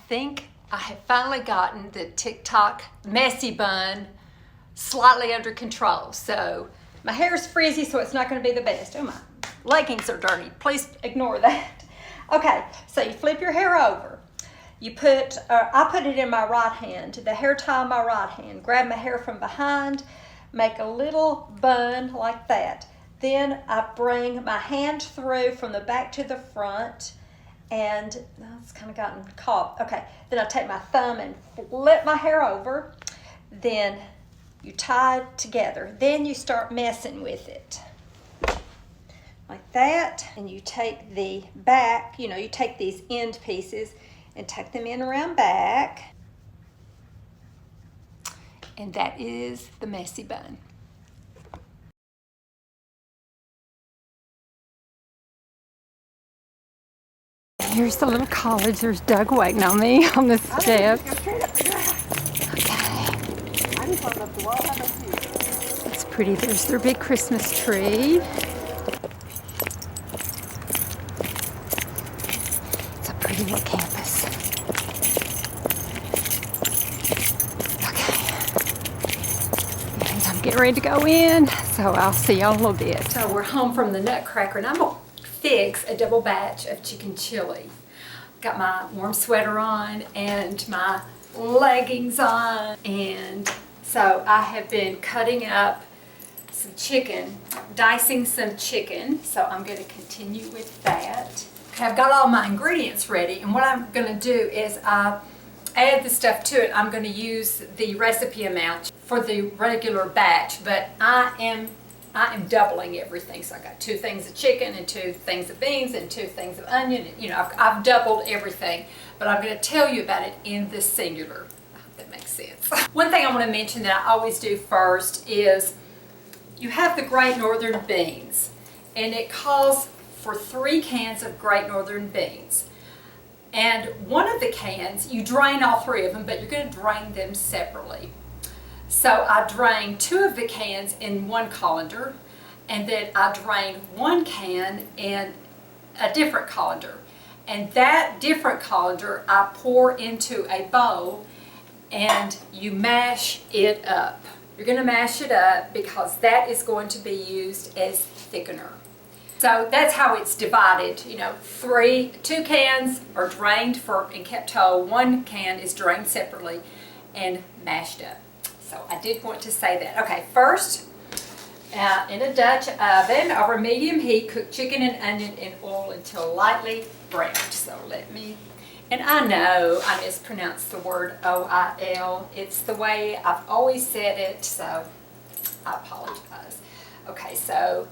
think I have finally gotten the TikTok messy bun slightly under control. So my hair is frizzy, so it's not going to be the best. Oh, my leggings are dirty. Please ignore that. Okay, so you flip your hair over. You put, I put it in my right hand, the hair tie in my right hand. Grab my hair from behind, make a little bun like that. Then I bring my hand through from the back to the front, and it's kind of gotten caught. Okay, then I take my thumb and flip my hair over. Then you tie it together. Then you start messing with it. Like that. And you take the back, you take these end pieces and tuck them in around back. And that is the messy bun. Here's the little college. There's Doug waiting on me on the steps. It's pretty. There's their big Christmas tree. It's a pretty little campus. Okay. And I'm getting ready to go in, so I'll see y'all in a little bit. So we're home from the Nutcracker, and I'm going to fix a double batch of chicken chili. Got my warm sweater on and my leggings on, and so I have been cutting up some chicken, dicing some chicken, so I'm going to continue with that. Okay, I've got all my ingredients ready, and what I'm going to do is add the stuff to it. I'm going to use the recipe amount for the regular batch, but I am doubling everything. So I got 2 things of chicken and 2 things of beans and 2 things of onion. I've doubled everything, but I'm going to tell you about it in the singular. I hope that makes sense. One thing I want to mention that I always do first is you have the Great Northern beans, and it calls for 3 cans of Great Northern beans. And one of the cans, you drain all 3 of them, but you're going to drain them separately. So I drained 2 of the cans in one colander, and then I drained 1 can in a different colander. And that different colander I pour into a bowl, and you mash it up. You're going to mash it up because that is going to be used as thickener. So that's how it's divided. 2 cans are drained and kept whole. 1 can is drained separately and mashed up. So I did want to say that. Okay, first, in a Dutch oven over medium heat, cook chicken and onion in oil until lightly browned. So and I know I mispronounced the word O-I-L. It's the way I've always said it, so I apologize. Okay, so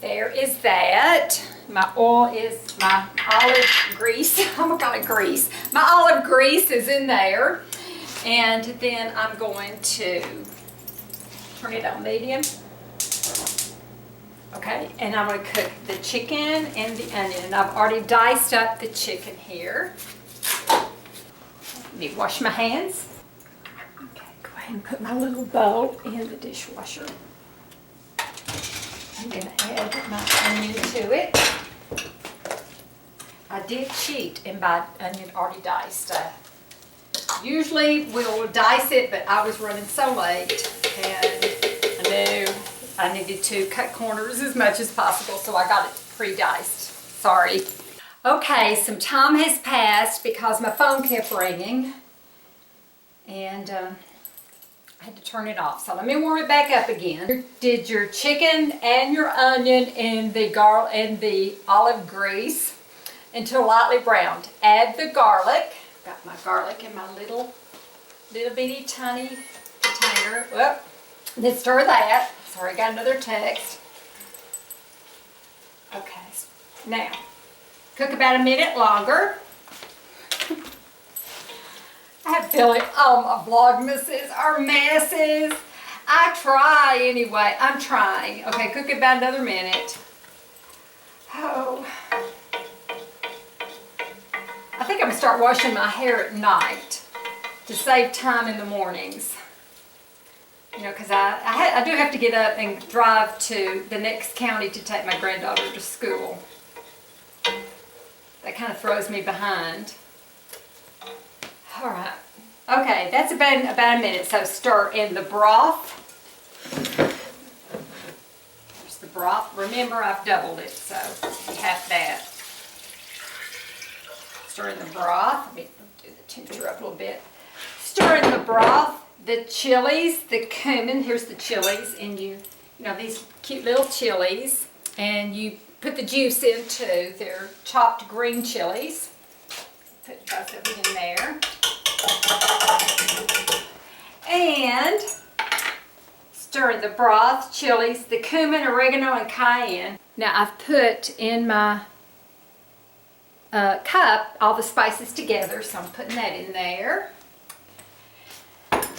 there is that. My oil is my olive grease. I'm gonna call it grease. My olive grease is in there. And then I'm going to turn it on medium. Okay, and I'm going to cook the chicken and the onion. And I've already diced up the chicken here. Let me wash my hands. Okay, go ahead and put my little bowl in the dishwasher. I'm going to add my onion to it. I did cheat and buy onion already diced. Usually we'll dice it, but I was running so late, and I knew I needed to cut corners as much as possible, so I got it pre-diced. Sorry. Okay, some time has passed because my phone kept ringing, and I had to turn it off. So let me warm it back up again. Did your chicken and your onion in the garlic and the olive grease until lightly browned. Add the garlic. Got my garlic in my little bitty tiny container. Whoop. Then stir that. Sorry, I got another text. Okay, now cook about a minute longer. I have feeling all my Vlogmases are messes. I try anyway. I'm trying. Okay, cook it about another minute. Oh. I think I'm going to start washing my hair at night to save time in the mornings. Because I do have to get up and drive to the next county to take my granddaughter to school. That kind of throws me behind. All right. Okay, that's about a minute. So stir in the broth. There's the broth. Remember, I've doubled it, so you have that. Stir in the broth. Let me do the temperature up a little bit. Stir in the broth, the chilies, the cumin. Here's the chilies, and you know these cute little chilies, and you put the juice in too. They're chopped green chilies. Put both of them in there. And stir in the broth, chilies, the cumin, oregano, and cayenne. Now I've put in my cup all the spices together, so I'm putting that in there.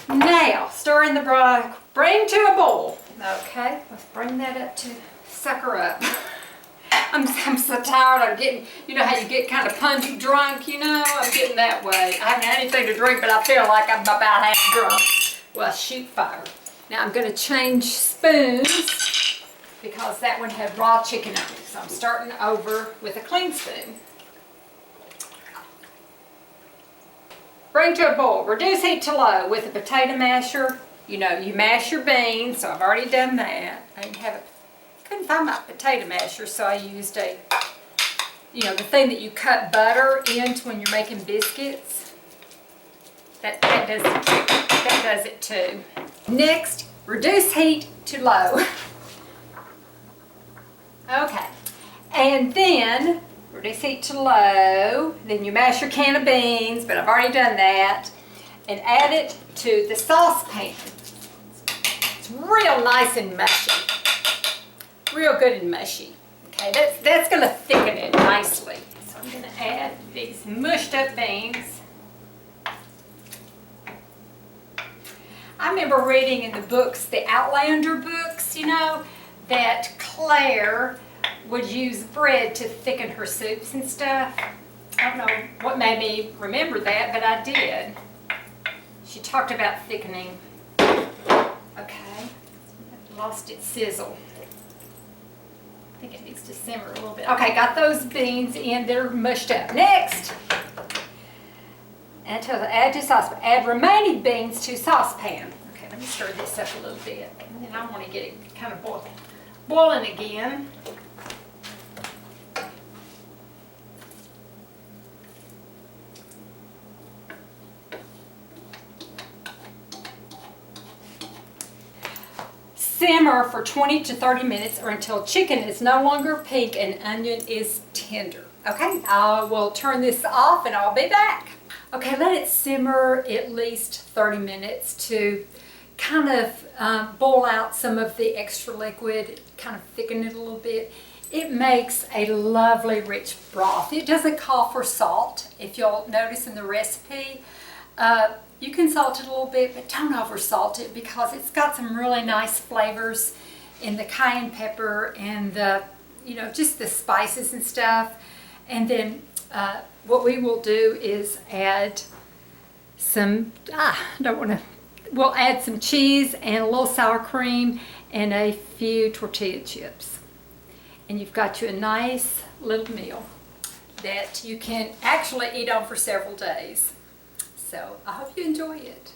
Now stir in the broth, bring to a boil. Okay, let's bring that up to sucker up. I'm so tired. I'm getting, you know how you get kind of punchy drunk, you know? I'm getting that way. I haven't had anything to drink, but I feel like I'm about half drunk. Well, shoot fire. Now I'm going to change spoons because that one had raw chicken on it. So I'm starting over with a clean spoon. Bring to a boil. Reduce heat to low with a potato masher. You know, you mash your beans, so I've already done that. I didn't have it. Couldn't find my potato masher, so I used the thing that you cut butter into when you're making biscuits. That does the trick. That does it too. Next, reduce heat to low. Okay, and then reduce heat to low. Then you mash your can of beans, but I've already done that, and add it to the saucepan. It's real nice and mushy. Real good and mushy. Okay, that's going to thicken it nicely. So I'm going to add these mushed up beans. I remember reading in the books, the Outlander books, you know, that Claire would use bread to thicken her soups and stuff. I don't know what made me remember that, but I did. She talked about thickening. Okay, lost its sizzle. I think it needs to simmer a little bit. Okay, got those beans in. They're mushed up. Next, add to saucepan. Add remaining beans to saucepan. Okay, let me stir this up a little bit. And then I want to get it kind of boiling again. Simmer for 20 to 30 minutes or until chicken is no longer pink and onion is tender. Okay, I will turn this off and I'll be back. Okay, let it simmer at least 30 minutes to kind of boil out some of the extra liquid, kind of thicken it a little bit. It makes a lovely rich broth. It doesn't call for salt. If you'll notice in the recipe, you can salt it a little bit, but don't over salt it because it's got some really nice flavors in the cayenne pepper and the, just the spices and stuff. And then what we will do is add some, we'll add some cheese and a little sour cream and a few tortilla chips. And you've got you a nice little meal that you can actually eat on for several days. So I hope you enjoy it.